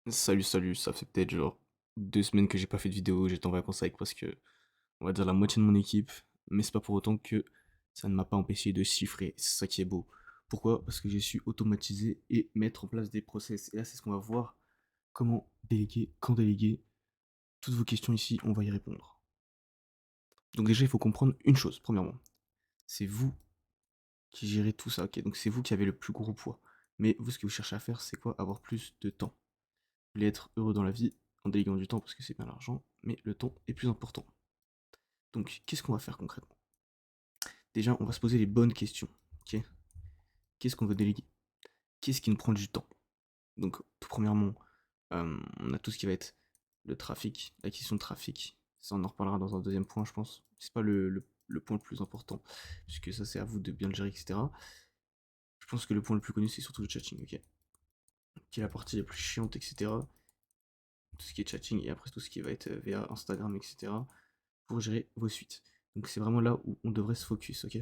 Salut, salut, ça fait peut-être genre 2 semaines que j'ai pas fait de vidéo, j'étais en vacances avec presque, on va dire, la moitié de mon équipe, mais c'est pas pour autant que ça ne m'a pas empêché de chiffrer, c'est ça qui est beau. Pourquoi? Parce que j'ai su automatiser et mettre en place des process. Et là, c'est ce qu'on va voir, comment déléguer, quand déléguer. Toutes vos questions ici, on va y répondre. Donc déjà, il faut comprendre une chose, premièrement. C'est vous qui gérez tout ça, ok? Donc c'est vous qui avez le plus gros poids. Mais vous, ce que vous cherchez à faire, c'est quoi? Avoir plus de temps. Vous voulez être heureux dans la vie en déléguant du temps parce que c'est bien l'argent, mais le temps est plus important. Donc, qu'est-ce qu'on va faire concrètement? Déjà, on va se poser les bonnes questions. Ok. Qu'est-ce qu'on veut déléguer? Qu'est-ce qui nous prend du temps? Donc, tout premièrement, on a tout ce qui va être le trafic, l'acquisition de trafic. Ça, on en reparlera dans un deuxième point, je pense. C'est pas le point le plus important, puisque ça, c'est à vous de bien le gérer, etc. Je pense que le point le plus connu, c'est surtout le chatting, ok? Qui est la partie la plus chiante, etc. Tout ce qui est chatting et après tout ce qui va être via Instagram, etc. pour gérer vos suites. Donc, c'est vraiment là où on devrait se focus, ok?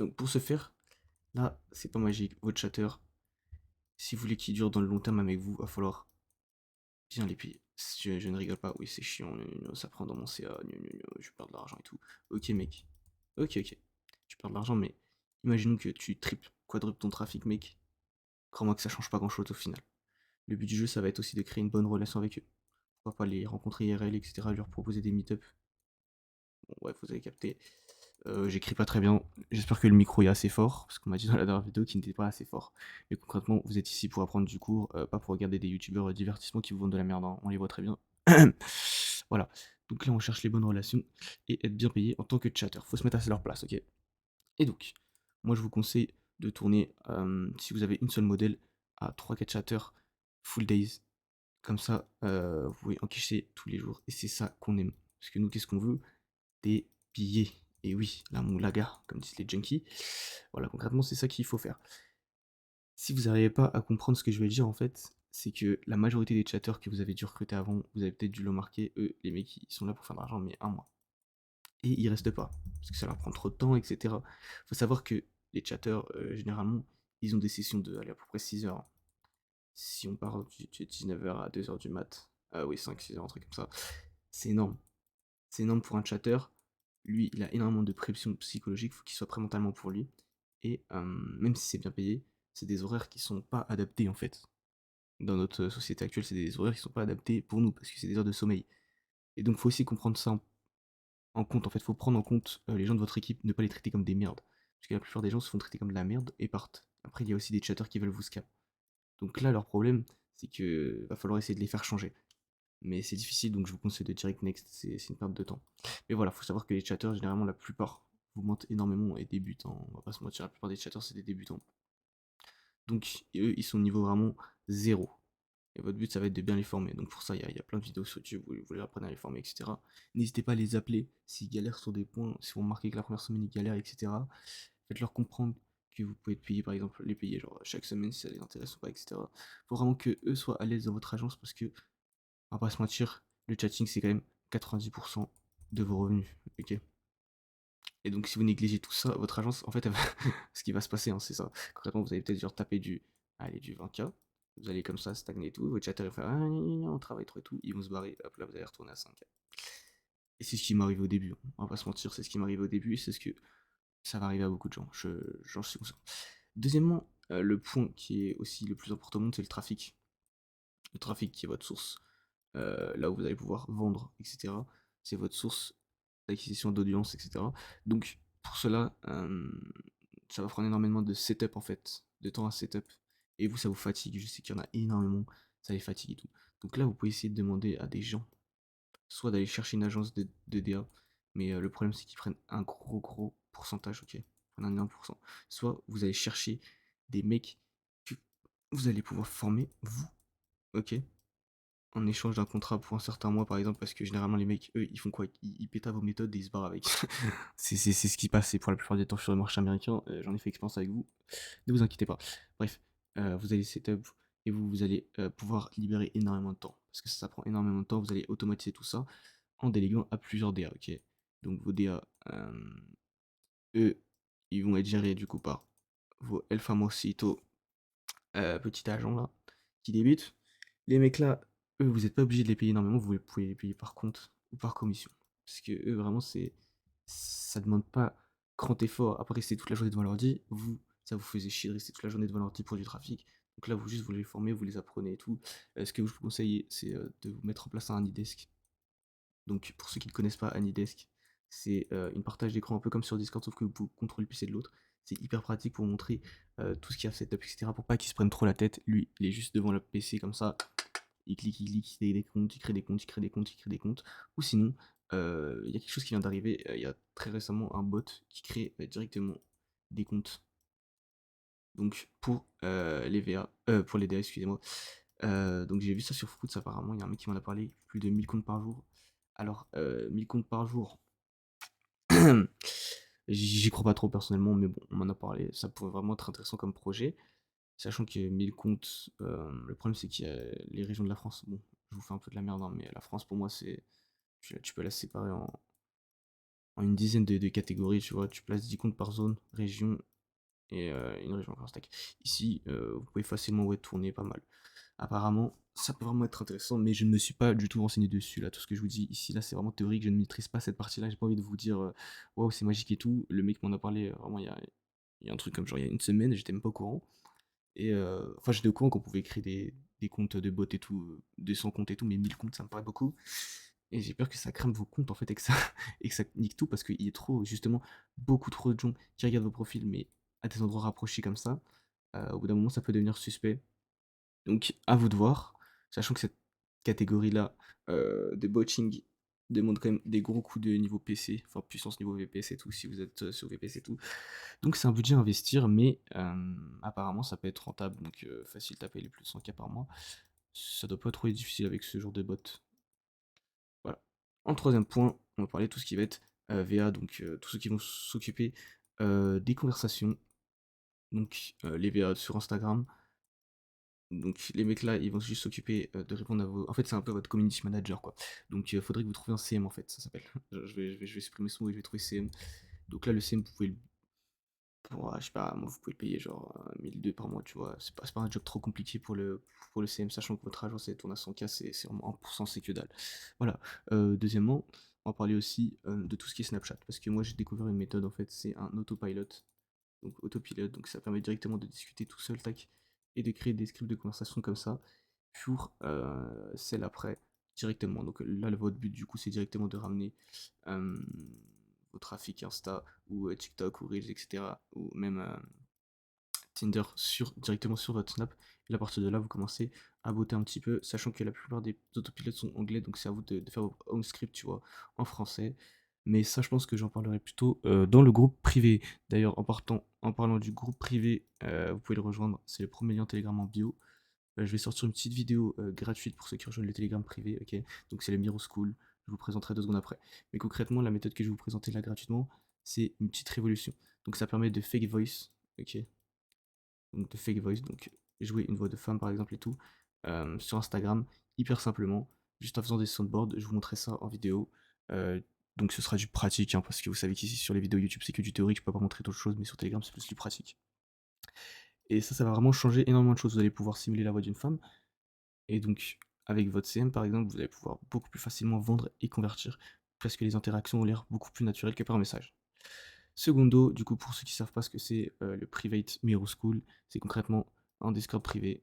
Donc, pour ce faire, là, c'est pas magique. Votre chatter, si vous voulez qu'il dure dans le long terme avec vous, va falloir bien les payer. Je ne rigole pas, oui, c'est chiant, ça prend dans mon CA, je perds de l'argent et tout. Ok, mec. Ok, ok. Tu perds de l'argent, mais imaginons que tu triples, quadruples ton trafic, mec. Crois-moi que ça change pas grand-chose au final. Le but du jeu, ça va être aussi de créer une bonne relation avec eux. Pourquoi pas les rencontrer IRL, etc., leur proposer des meet-up. Bon, ouais, vous avez capté. J'écris pas très bien. J'espère que le micro est assez fort, parce qu'on m'a dit dans la dernière vidéo qu'il n'était pas assez fort. Mais concrètement, vous êtes ici pour apprendre du cours, pas pour regarder des youtubeurs divertissement qui vous vendent de la merde, hein. On les voit très bien. Voilà. Donc là, on cherche les bonnes relations et être bien payé en tant que chatter. Faut se mettre à leur place, ok? Et donc, moi, je vous conseille de tourner, si vous avez une seule modèle, à 3-4 chatters full days. Comme ça, vous pouvez encaisser tous les jours. Et c'est ça qu'on aime. Parce que nous, qu'est-ce qu'on veut? Des billets. Et oui, la moulaga, comme disent les junkies. Voilà, concrètement, c'est ça qu'il faut faire. Si vous n'arrivez pas à comprendre ce que je vais dire, en fait, c'est que la majorité des chatteurs que vous avez dû recruter avant, vous avez peut-être dû le remarquer, eux, les mecs, ils sont là pour faire de l'argent, mais un mois. Et ils restent pas, parce que ça leur prend trop de temps, etc. Faut savoir que les chatteurs, généralement, ils ont des sessions de, allez, à peu près 6 heures. Si on part de 19h à 2h du mat, ah oui, 5-6 heures, un truc comme ça, c'est énorme. C'est énorme pour un chatter. Lui, il a énormément de pression psychologique, il faut qu'il soit prêt mentalement pour lui. Et même si c'est bien payé, c'est des horaires qui sont pas adaptés en fait. Dans notre société actuelle, c'est des horaires qui sont pas adaptés pour nous, parce que c'est des heures de sommeil. Et donc, faut aussi comprendre ça en compte. En fait, faut prendre en compte les gens de votre équipe, ne pas les traiter comme des merdes. Parce que la plupart des gens se font traiter comme de la merde et partent. Après, il y a aussi des chatters qui veulent vous scam. Donc là, leur problème, c'est que va falloir essayer de les faire changer. Mais c'est difficile, donc je vous conseille de direct next, c'est une perte de temps. Mais voilà, faut savoir que les chatters, généralement, la plupart vous mentent énormément et débutent, hein. On va pas se mentir, la plupart des chatters, c'est des débutants. Donc, eux, ils sont au niveau vraiment zéro. Et votre but, ça va être de bien les former. Donc, pour ça, il y a plein de vidéos sur YouTube où vous les apprenez à les former, etc. N'hésitez pas à les appeler s'ils galèrent sur des points, si vous remarquez que la première semaine, ils galèrent, etc. Faites-leur comprendre que vous pouvez être payé, par exemple, les payer genre chaque semaine si ça les intéresse ou pas, etc. Faut vraiment que eux soient à l'aise dans votre agence parce que on va pas se mentir, le chatting c'est quand même 90% de vos revenus, ok? Et donc si vous négligez tout ça, votre agence, en fait, ce qui va se passer, hein, c'est ça. Concrètement, vous allez peut-être genre taper du 20K, vous allez comme ça stagner et tout, votre chatter va faire ah, on travaille trop et tout, ils vont se barrer, hop là vous allez retourner à 5K. Et c'est ce qui m'arrive au début, hein. On va pas se mentir, c'est ce qui m'arrive au début, et c'est ce que ça va arriver à beaucoup de gens, j'en suis conscient. Deuxièmement, le point qui est aussi le plus important au monde, c'est le trafic. Le trafic qui est votre source, là où vous allez pouvoir vendre, etc. C'est votre source d'acquisition d'audience, etc. Donc pour cela, ça va prendre énormément de setup en fait, de temps à setup. Et vous, ça vous fatigue. Je sais qu'il y en a énormément, ça les fatigue et tout. Donc là, vous pouvez essayer de demander à des gens, soit d'aller chercher une agence de DA, mais le problème c'est qu'ils prennent un gros pourcentage, ok? Ils prennent un énorme pourcent. Soit vous allez chercher des mecs que vous allez pouvoir former, vous, ok? En échange d'un contrat pour un certain mois, par exemple, parce que généralement, les mecs, eux, ils font quoi? Ils pétavent vos méthodes et ils se barrent avec. C'est ce qui passe, c'est pour la plupart des temps sur le marché américain. J'en ai fait expérience avec vous. Ne vous inquiétez pas. Bref, vous allez setup et vous allez pouvoir libérer énormément de temps. Parce que ça prend énormément de temps. Vous allez automatiser tout ça en déléguant à plusieurs DA, ok? Donc vos DA, eux, ils vont être gérés du coup par vos El Famosito petit agent là qui débute. Les mecs là, eux, vous êtes pas obligé de les payer énormément, vous pouvez les payer par compte ou par commission. Parce que eux, vraiment, ça demande pas grand effort. Après rester toute la journée devant l'ordi, ça vous faisait chier de rester toute la journée devant l'ordi pour du trafic. Donc là, vous les formez, vous les apprenez et tout. Ce que je vous conseille, c'est de vous mettre en place un AnyDesk. Donc pour ceux qui ne connaissent pas AnyDesk, c'est une partage d'écran un peu comme sur Discord, sauf que vous contrôlez le PC de l'autre. C'est hyper pratique pour montrer tout ce qu'il y a setup, etc. Pour pas qu'il se prenne trop la tête. Lui, il est juste devant le PC comme ça, il clique, il crée des comptes, il crée des comptes, il crée des comptes, il crée des comptes. Ou sinon, il y a quelque chose qui vient d'arriver, il y a très récemment un bot qui crée directement des comptes. Donc pour les VA, pour les DA, excusez-moi. Donc j'ai vu ça sur Fruits apparemment, il y a un mec qui m'en a parlé, plus de 1000 comptes par jour. Alors, 1000 comptes par jour, j'y crois pas trop personnellement, mais bon, on m'en a parlé, ça pourrait vraiment être intéressant comme projet. Sachant que 1000 comptes, le problème c'est qu'il y a les régions de la France. Bon, je vous fais un peu de la merde, hein, mais la France pour moi c'est. Tu peux la séparer en une dizaine de catégories, tu vois. Tu places 10 comptes par zone, région et une région par stack. Ici, vous pouvez facilement ouais, tourner pas mal. Apparemment, ça peut vraiment être intéressant, mais je ne me suis pas du tout renseigné dessus. Là, tout ce que je vous dis ici, là, c'est vraiment théorique. Je ne maîtrise pas cette partie-là. J'ai pas envie de vous dire, waouh, c'est magique et tout. Le mec m'en a parlé vraiment il y a un truc comme genre il y a une semaine, j'étais même pas au courant. Et enfin, j'étais au courant qu'on pouvait créer des comptes de bots et tout, 200 comptes et tout, mais 1000 comptes, ça me paraît beaucoup. Et j'ai peur que ça crame vos comptes en fait et que ça, et que ça nique tout parce qu'il y a trop, justement, beaucoup trop de gens qui regardent vos profils, mais à des endroits rapprochés comme ça. Au bout d'un moment, ça peut devenir suspect. Donc, à vous de voir, sachant que cette catégorie-là de botching demande quand même des gros coups de niveau PC, enfin puissance niveau VPS et tout, si vous êtes sur VPS et tout. Donc c'est un budget à investir, mais apparemment ça peut être rentable, donc facile taper les plus de 100K par mois. Ça doit pas trop être difficile avec ce genre de bot. Voilà. En troisième point, on va parler de tout ce qui va être VA, donc tous ceux qui vont s'occuper des conversations, donc les VA sur Instagram. Donc les mecs là, ils vont juste s'occuper de répondre à vos. En fait, c'est un peu votre community manager quoi. Donc il faudrait que vous trouviez un CM en fait, ça s'appelle. Je vais supprimer ce mot et je vais trouver CM. Donc là, le CM, vous pouvez le pour, je sais pas, moi, vous pouvez le payer genre 1002 par mois, tu vois. C'est pas un job trop compliqué pour le CM, sachant que votre agence elle tourne à 100K, c'est vraiment 1%, c'est que dalle. Voilà. Deuxièmement, on va parler aussi de tout ce qui est Snapchat, parce que moi j'ai découvert une méthode en fait, c'est un autopilot. Donc autopilote, donc ça permet directement de discuter tout seul, tac, et de créer des scripts de conversation comme ça pour celle après directement. Donc là, votre but du coup, c'est directement de ramener euh, vos trafics Insta ou TikTok ou Reels, etc. ou même Tinder directement sur votre Snap. Et à partir de là, vous commencez à botter un petit peu, sachant que la plupart des autopilotes sont anglais, donc c'est à vous de faire vos own script, tu vois, en français. Mais ça, je pense que j'en parlerai plutôt dans le groupe privé. D'ailleurs, en parlant du groupe privé, vous pouvez le rejoindre. C'est le premier lien Telegram en bio. Je vais sortir une petite vidéo gratuite pour ceux qui rejoignent le Telegram privé, ok. Donc c'est le Miro School. Je vous présenterai 2 secondes après. Mais concrètement, la méthode que je vais vous présenter là gratuitement, c'est une petite révolution. Donc ça permet de fake voice, ok. Donc de fake voice, donc jouer une voix de femme par exemple et tout, sur Instagram, hyper simplement, juste en faisant des soundboards. Je vous montrerai ça en vidéo. Euh, donc ce sera du pratique, hein, parce que vous savez qu'ici sur les vidéos YouTube c'est que du théorique, je peux pas montrer d'autres choses, mais sur Telegram c'est plus du pratique. Et ça va vraiment changer énormément de choses. Vous allez pouvoir simuler la voix d'une femme, et donc avec votre CM par exemple, vous allez pouvoir beaucoup plus facilement vendre et convertir, parce que les interactions ont l'air beaucoup plus naturelles que par message. Secondo, du coup, pour ceux qui savent pas ce que c'est le Private Miro School, c'est concrètement un Discord privé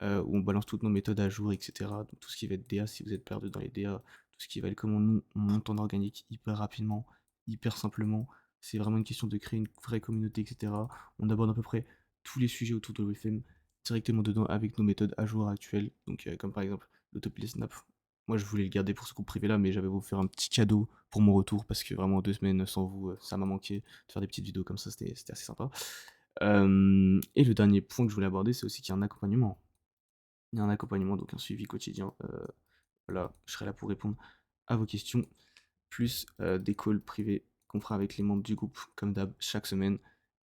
où on balance toutes nos méthodes à jour, etc. Donc tout ce qui va être DA, si vous êtes perdu dans les DA, tout ce qui va être comment nous on monte en organique hyper rapidement, hyper simplement. C'est vraiment une question de créer une vraie communauté, etc. On aborde à peu près tous les sujets autour de l'OFM directement dedans avec nos méthodes à jour actuelles. Donc comme par exemple l'autopilot snap. Moi je voulais le garder pour ce groupe privé là, mais j'avais vous faire un petit cadeau pour mon retour parce que vraiment 2 semaines sans vous, ça m'a manqué de faire des petites vidéos comme ça, c'était assez sympa. Et le dernier point que je voulais aborder, c'est aussi qu'il y a un accompagnement. Il y a un accompagnement, donc un suivi quotidien. Voilà, je serai là pour répondre à vos questions, plus des calls privés qu'on fera avec les membres du groupe, comme d'hab, chaque semaine,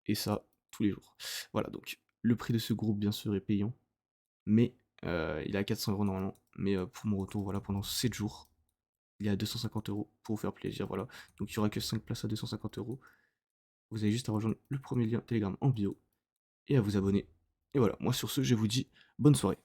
et ça, tous les jours. Voilà, donc le prix de ce groupe, bien sûr, est payant, mais il est à 400 € normalement. Mais pour mon retour, voilà, pendant 7 jours, il est à 250 € pour vous faire plaisir, voilà. Donc il n'y aura que 5 places à 250 €. Vous avez juste à rejoindre le premier lien Telegram en bio et à vous abonner. Et voilà, moi sur ce, je vous dis bonne soirée.